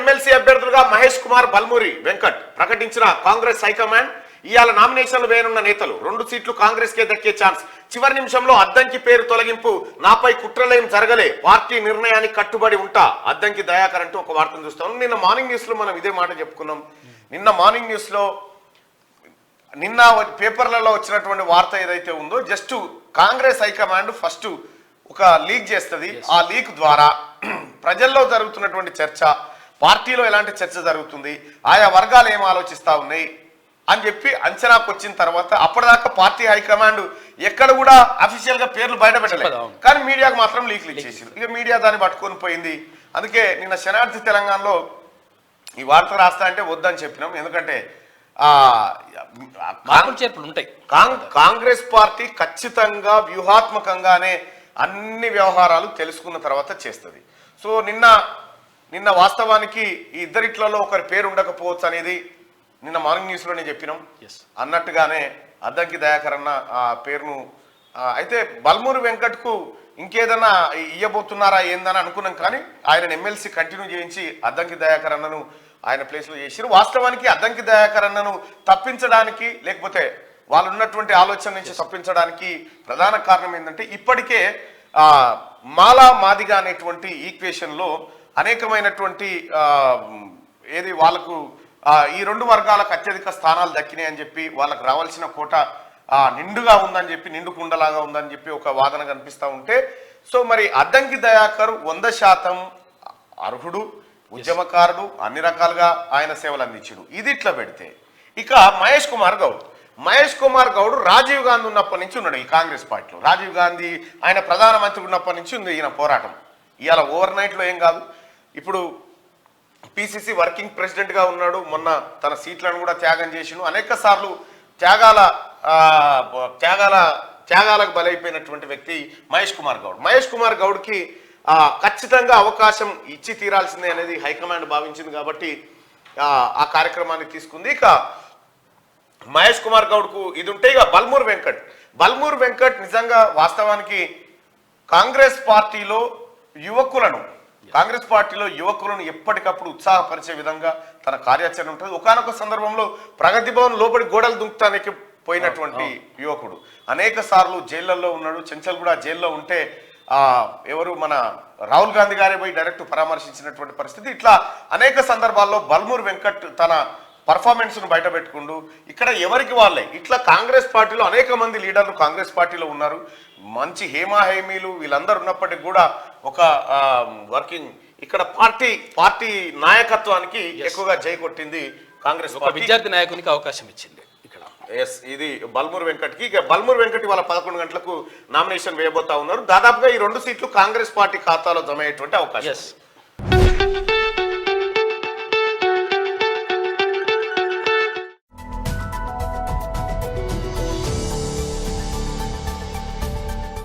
MLC అభ్యర్థులుగా మహేష్ కుమార్, బల్మూరి వెంకట్ ప్రకటించిన Congress high command. ఇవాళ నామినేషన్లు వేయనున్న నేతలు 2 సీట్లు కాంగ్రెస్ కే దక్కే ఛాన్స్. చివరి నిమిషంలో అద్దంకి పేరు తొలగింపు. నాపై కుట్రలేం జరగలే, పార్టీ నిర్ణయానికి కట్టుబడి ఉంటా, అద్దంకి దయాకర్ అంటూ ఒక వార్తను చూస్తాం. నిన్న మార్నింగ్ న్యూస్ లో మనం ఇదే మాట చెప్పుకున్నాం. నిన్న మార్నింగ్ న్యూస్ లో నిన్న పేపర్లలో వచ్చినటువంటి వార్త ఏదైతే ఉందో, జస్ట్ కాంగ్రెస్ హైకమాండ్ ఫస్ట్ ఒక లీక్ చేస్తుంది. ఆ లీక్ ద్వారా ప్రజల్లో జరుగుతున్నటువంటి చర్చ, పార్టీలో ఎలాంటి చర్చ జరుగుతుంది, ఆయా వర్గాలు ఏం ఆలోచిస్తా ఉన్నాయి అని చెప్పి అంచనాకు వచ్చిన తర్వాత అప్పటిదాకా పార్టీ హైకమాండ్ ఎక్కడ కూడా అఫీషియల్ గా పేర్లు బయట పెట్టలేదు, కానీ మీడియాకు మాత్రం లీక్లు ఇచ్చేసారు. ఇక మీడియా దాన్ని పట్టుకొని పోయింది. అందుకే నిన్న శనార్థి తెలంగాణలో ఈ వార్త రాస్తా అంటే వద్దని చెప్పినాం. ఎందుకంటే కాంగ్రెస్ పార్టీ ఖచ్చితంగా వ్యూహాత్మకంగానే అన్ని వ్యవహారాలు తెలుసుకున్న తర్వాత చేస్తుంది. సో నిన్న వాస్తవానికి ఈ ఇద్దరిట్లలో ఒకరి పేరు ఉండకపోవచ్చు అనేది నిన్న మార్నింగ్ న్యూస్ లోనే చెప్పినాం. అన్నట్టుగానే అద్దంకి దయాకర్ అన్న ఆ పేరును అయితే బల్మూరి వెంకట్ కు ఇంకేదన్నా ఇయ్యబోతున్నారా ఏందని అనుకున్నాం, కానీ ఆయన ఎమ్మెల్సీ కంటిన్యూ చేయించి అద్దంకి దయాకర్ అన్నను ఆయన ప్లేస్ లో చేసిరు. వాస్తవానికి అద్దంకి దయాకర్ అన్నను తప్పించడానికి, లేకపోతే వాళ్ళు ఉన్నటువంటి ఆలోచన నుంచి తప్పించడానికి ప్రధాన కారణం ఏంటంటే, ఇప్పటికే మాలా మాదిగా అనేటువంటి ఈక్వేషన్ లో అనేకమైనటువంటి ఏది వాళ్ళకు ఈ 2 వర్గాలకు అత్యధిక స్థానాలు దక్కినాయి అని చెప్పి, వాళ్ళకు రావాల్సిన కోట నిండుగా ఉందని చెప్పి, నిండు కుండలాగా ఉందని చెప్పి ఒక వాదన కనిపిస్తూ ఉంటే, సో మరి అద్దంకి దయాకర్ 100% అర్హుడు, ఉద్యమకారుడు, అన్ని రకాలుగా ఆయన సేవలు అందించుడు. ఇది ఇట్లా పెడితే ఇక మహేష్ కుమార్ గౌడ్ రాజీవ్ గాంధీ ఉన్నప్పటి నుంచి ఉన్నాడు ఈ కాంగ్రెస్ పార్టీలో. రాజీవ్ గాంధీ ఆయన ప్రధానమంత్రి ఉన్నప్పటి నుంచి ఉంది ఈయన పోరాటం. ఇవాళ ఓవర్ నైట్ లో ఏం కాదు. ఇప్పుడు పిసిసి వర్కింగ్ ప్రెసిడెంట్ గా ఉన్నాడు. మొన్న తన సీట్లను కూడా త్యాగం చేసిండు. అనేక సార్లు త్యాగాలకు బలైపోయినటువంటి వ్యక్తి మహేష్ కుమార్ గౌడ్కి ఖచ్చితంగా అవకాశం ఇచ్చి తీరాల్సిందే అనేది హైకమాండ్ భావించింది కాబట్టి ఆ కార్యక్రమాన్ని తీసుకుంది. ఇక మహేష్ కుమార్ గౌడ్కు ఇది ఉంటే, ఇక బల్మూర్ వెంకట్ నిజంగా వాస్తవానికి కాంగ్రెస్ పార్టీలో యువకులను ఎప్పటికప్పుడు ఉత్సాహపరిచే విధంగా తన కార్యాచరణ ఉంటుంది. ఒకానొక సందర్భంలో ప్రగతి భవన్ లోపలి గోడలు దుంకుతానికి పోయినటువంటి యువకుడు. అనేక సార్లు జైళ్లలో ఉన్నాడు. చెంచల్ కూడా జైల్లో ఉంటే ఎవరు మన రాహుల్ గాంధీ గారే పోయి డైరెక్ట్ పరామర్శించినటువంటి పరిస్థితి. ఇట్లా అనేక సందర్భాల్లో బల్మూర్ వెంకట్ తన పర్ఫార్మెన్స్ ను బయట పెట్టుకుంటూ ఇక్కడ ఎవరికి వాళ్ళే ఇట్లా కాంగ్రెస్ పార్టీలో అనేక మంది లీడర్లు కాంగ్రెస్ పార్టీలో ఉన్నారు. మంచి హేమీలు వీళ్ళందరూ ఉన్నప్పటికీ కూడా ఒక వర్కింగ్ ఇక్కడ పార్టీ నాయకత్వానికి ఎక్కువగా జై కొట్టింది కాంగ్రెస్ పార్టీ. విద్యార్థి నాయకునికి అవకాశం ఇచ్చింది ఇక్కడ. ఇది బల్మూర్ వెంకట్కి. ఇక బల్మూర్ వెంకట్ వాళ్ళ 11 గంటలకు నామినేషన్ వేయబోతా ఉన్నారు. దాదాపుగా ఈ 2 సీట్లు కాంగ్రెస్ పార్టీ ఖాతాలో జమ అయ్యేటువంటి అవకాశం.